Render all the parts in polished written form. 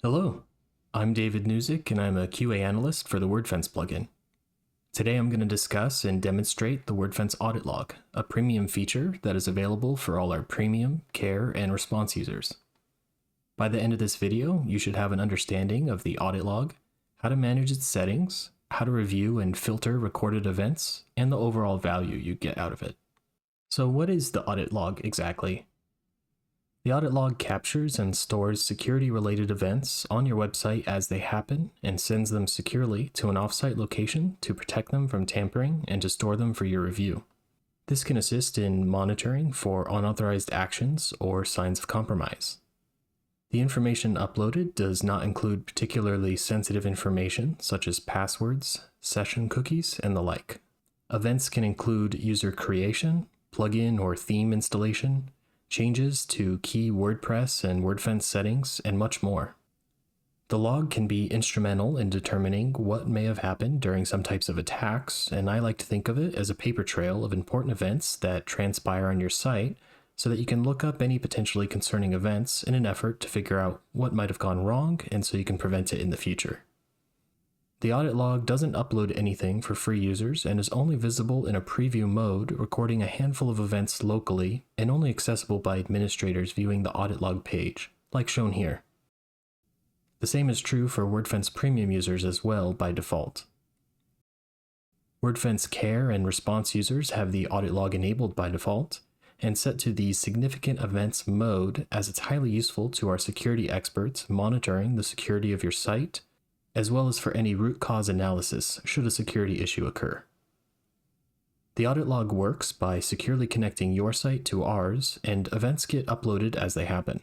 Hello, I'm David Newsick and I'm a QA analyst for the Wordfence plugin. Today I'm going to discuss and demonstrate the Wordfence Audit Log, a premium feature that is available for all our premium, care, and response users. By the end of this video, you should have an understanding of the audit log, how to manage its settings, how to review and filter recorded events, and the overall value you get out of it. So what is the audit log exactly? The audit log captures and stores security-related events on your website as they happen and sends them securely to an offsite location to protect them from tampering and to store them for your review. This can assist in monitoring for unauthorized actions or signs of compromise. The information uploaded does not include particularly sensitive information such as passwords, session cookies, and the like. Events can include user creation, plugin or theme installation, changes to key WordPress and Wordfence settings, and much more. The log can be instrumental in determining what may have happened during some types of attacks, and I like to think of it as a paper trail of important events that transpire on your site so that you can look up any potentially concerning events in an effort to figure out what might have gone wrong and so you can prevent it in the future. The audit log doesn't upload anything for free users and is only visible in a preview mode, recording a handful of events locally and only accessible by administrators viewing the audit log page, like shown here. The same is true for Wordfence Premium users as well by default. Wordfence Care and Response users have the audit log enabled by default and set to the Significant Events mode, as it's highly useful to our security experts monitoring the security of your site, as well as for any root cause analysis should a security issue occur. The audit log works by securely connecting your site to ours, and events get uploaded as they happen.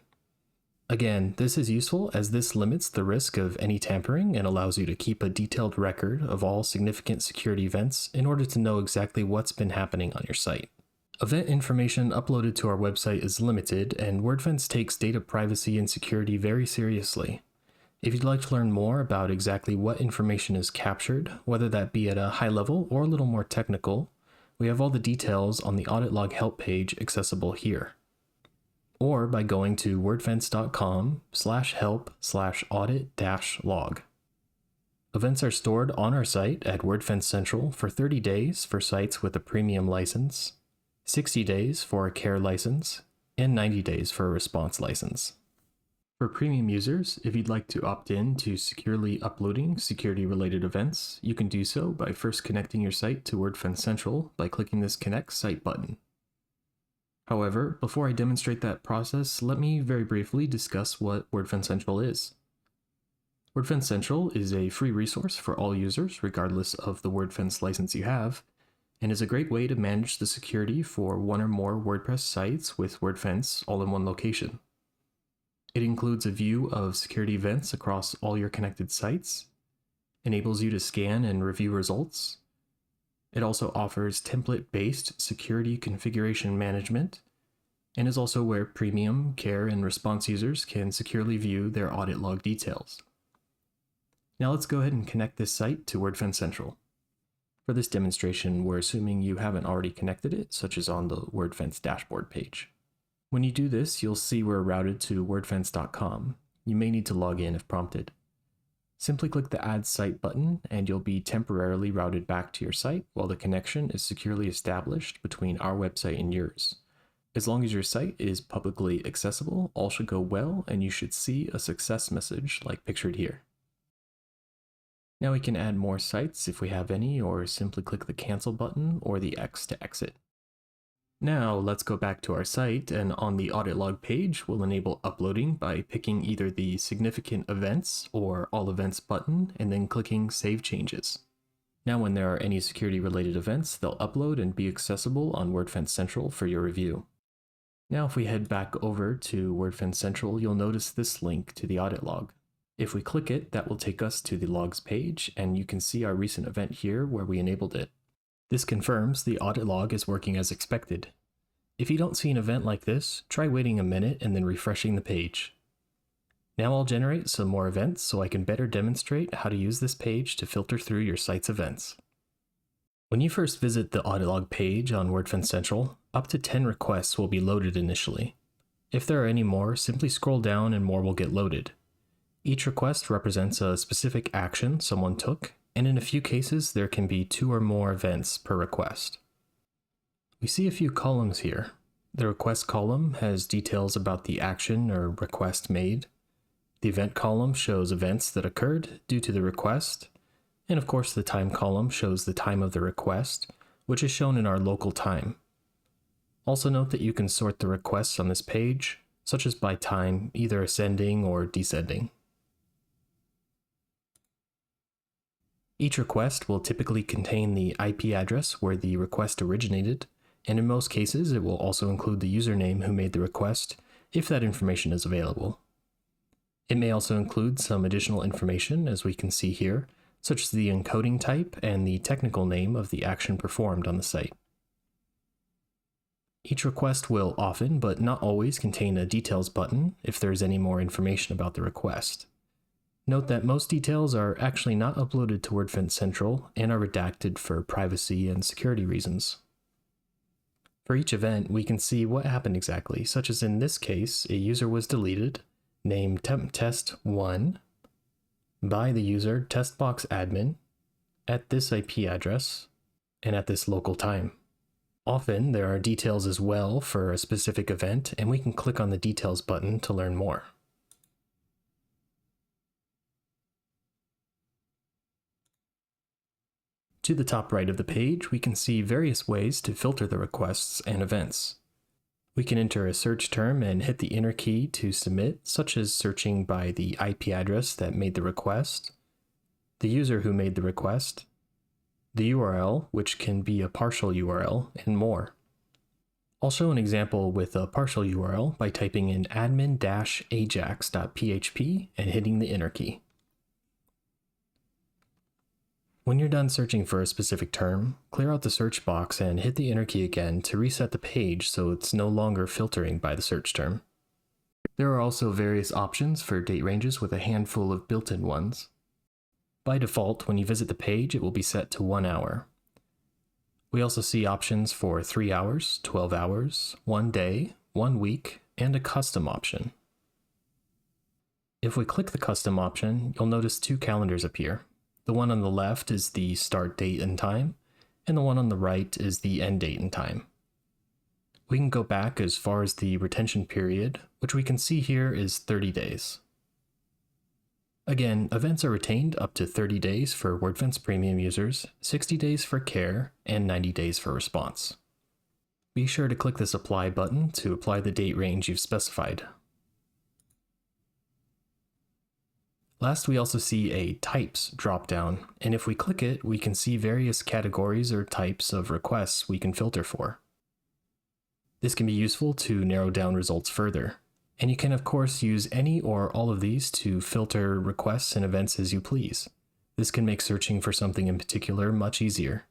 Again, this is useful as this limits the risk of any tampering and allows you to keep a detailed record of all significant security events in order to know exactly what's been happening on your site. Event information uploaded to our website is limited, and Wordfence takes data privacy and security very seriously. If you'd like to learn more about exactly what information is captured, whether that be at a high level or a little more technical, we have all the details on the audit log help page accessible here. Or by going to wordfence.com/help/audit-log. Events are stored on our site at Wordfence Central for 30 days for sites with a premium license, 60 days for a care license, and 90 days for a response license. For premium users, if you'd like to opt in to securely uploading security-related events, you can do so by first connecting your site to Wordfence Central by clicking this Connect Site button. However, before I demonstrate that process, let me very briefly discuss what Wordfence Central is. Wordfence Central is a free resource for all users, regardless of the Wordfence license you have, and is a great way to manage the security for one or more WordPress sites with Wordfence all in one location. It includes a view of security events across all your connected sites, enables you to scan and review results. It also offers template-based security configuration management, and is also where premium, care, and response users can securely view their audit log details. Now let's go ahead and connect this site to Wordfence Central. For this demonstration, we're assuming you haven't already connected it, such as on the Wordfence dashboard page. When you do this, you'll see we're routed to wordfence.com. You may need to log in if prompted. Simply click the Add Site button and you'll be temporarily routed back to your site while the connection is securely established between our website and yours. As long as your site is publicly accessible, all should go well and you should see a success message like pictured here. Now we can add more sites if we have any, or simply click the Cancel button or the X to exit. Now let's go back to our site, and on the audit log page we'll enable uploading by picking either the Significant Events or All Events button and then clicking Save Changes. Now when there are any security related events, they'll upload and be accessible on Wordfence Central for your review. Now if we head back over to Wordfence Central, you'll notice this link to the audit log. If we click it, that will take us to the logs page, and you can see our recent event here where we enabled it. This confirms the audit log is working as expected. If you don't see an event like this, try waiting a minute and then refreshing the page. Now I'll generate some more events so I can better demonstrate how to use this page to filter through your site's events. When you first visit the audit log page on Wordfence Central, up to 10 requests will be loaded initially. If there are any more, simply scroll down and more will get loaded. Each request represents a specific action someone took, and in a few cases there can be 2 or more events per request. We see a few columns here. The request column has details about the action or request made. The event column shows events that occurred due to the request, and of course the time column shows the time of the request, which is shown in our local time. Also note that you can sort the requests on this page, such as by time, either ascending or descending. Each request will typically contain the IP address where the request originated, and in most cases it will also include the username who made the request, if that information is available. It may also include some additional information, as we can see here, such as the encoding type and the technical name of the action performed on the site. Each request will often, but not always, contain a details button if there is any more information about the request. Note that most details are actually not uploaded to Wordfence Central and are redacted for privacy and security reasons. For each event, we can see what happened exactly, such as in this case, a user was deleted, named temptest1, by the user testboxadmin, at this IP address, and at this local time. Often, there are details as well for a specific event, and we can click on the Details button to learn more. To the top right of the page, we can see various ways to filter the requests and events. We can enter a search term and hit the enter key to submit, such as searching by the IP address that made the request, the user who made the request, the URL, which can be a partial URL, and more. I'll show an example with a partial URL by typing in admin-ajax.php and hitting the enter key. When you're done searching for a specific term, clear out the search box and hit the enter key again to reset the page so it's no longer filtering by the search term. There are also various options for date ranges with a handful of built-in ones. By default, when you visit the page, it will be set to 1 hour. We also see options for 3 hours, 12 hours, 1 day, 1 week, and a custom option. If we click the custom option, you'll notice 2 calendars appear. The one on the left is the start date and time, and the one on the right is the end date and time. We can go back as far as the retention period, which we can see here is 30 days. Again, events are retained up to 30 days for Wordfence Premium users, 60 days for care, and 90 days for response. Be sure to click this Apply button to apply the date range you've specified. Last, we also see a Types dropdown, and if we click it, we can see various categories or types of requests we can filter for. This can be useful to narrow down results further, and you can of course use any or all of these to filter requests and events as you please. This can make searching for something in particular much easier.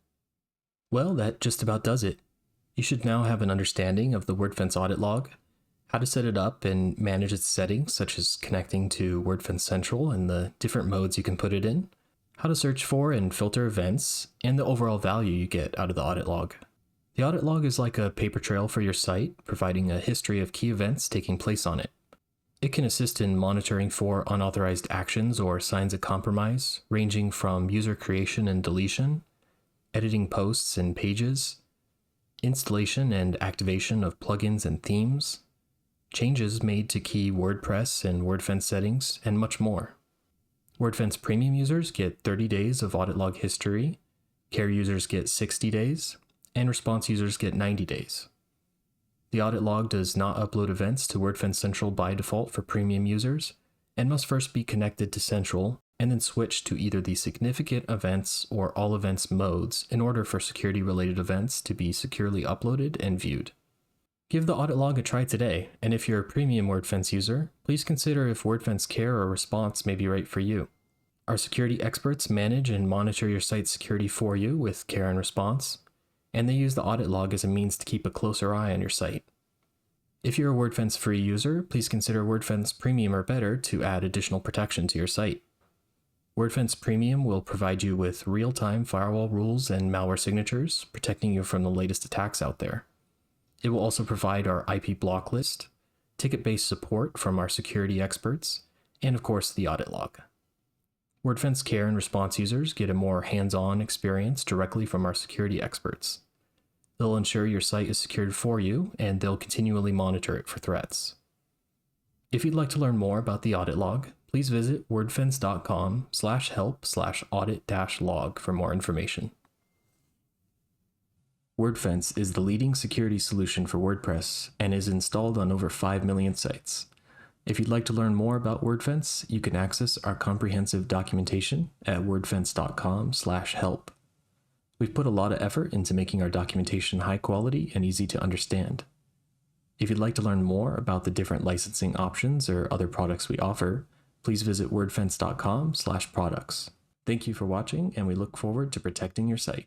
Well, that just about does it. You should now have an understanding of the Wordfence audit log, how to set it up and manage its settings, such as connecting to Wordfence Central and the different modes you can put it in, how to search for and filter events, and the overall value you get out of the audit log. The audit log is like a paper trail for your site, providing a history of key events taking place on it. It can assist in monitoring for unauthorized actions or signs of compromise, ranging from user creation and deletion, editing posts and pages, installation and activation of plugins and themes, changes made to key WordPress and Wordfence settings, and much more. Wordfence Premium users get 30 days of audit log history, care users get 60 days, and response users get 90 days. The audit log does not upload events to Wordfence Central by default for premium users, and must first be connected to Central, and then switch to either the significant events or all events modes in order for security-related events to be securely uploaded and viewed. Give the audit log a try today, and if you're a premium Wordfence user, please consider if Wordfence Care or Response may be right for you. Our security experts manage and monitor your site's security for you with Care and Response, and they use the audit log as a means to keep a closer eye on your site. If you're a Wordfence free user, please consider Wordfence Premium or better to add additional protection to your site. Wordfence Premium will provide you with real-time firewall rules and malware signatures, protecting you from the latest attacks out there. It will also provide our IP block list, ticket-based support from our security experts, and of course the audit log. Wordfence care and response users get a more hands-on experience directly from our security experts. They'll ensure your site is secured for you, and they'll continually monitor it for threats. If you'd like to learn more about the audit log, please visit wordfence.com/help/audit-log for more information. Wordfence is the leading security solution for WordPress and is installed on over 5 million sites. If you'd like to learn more about Wordfence, you can access our comprehensive documentation at wordfence.com/help. We've put a lot of effort into making our documentation high quality and easy to understand. If you'd like to learn more about the different licensing options or other products we offer, please visit wordfence.com/products. Thank you for watching, and we look forward to protecting your site.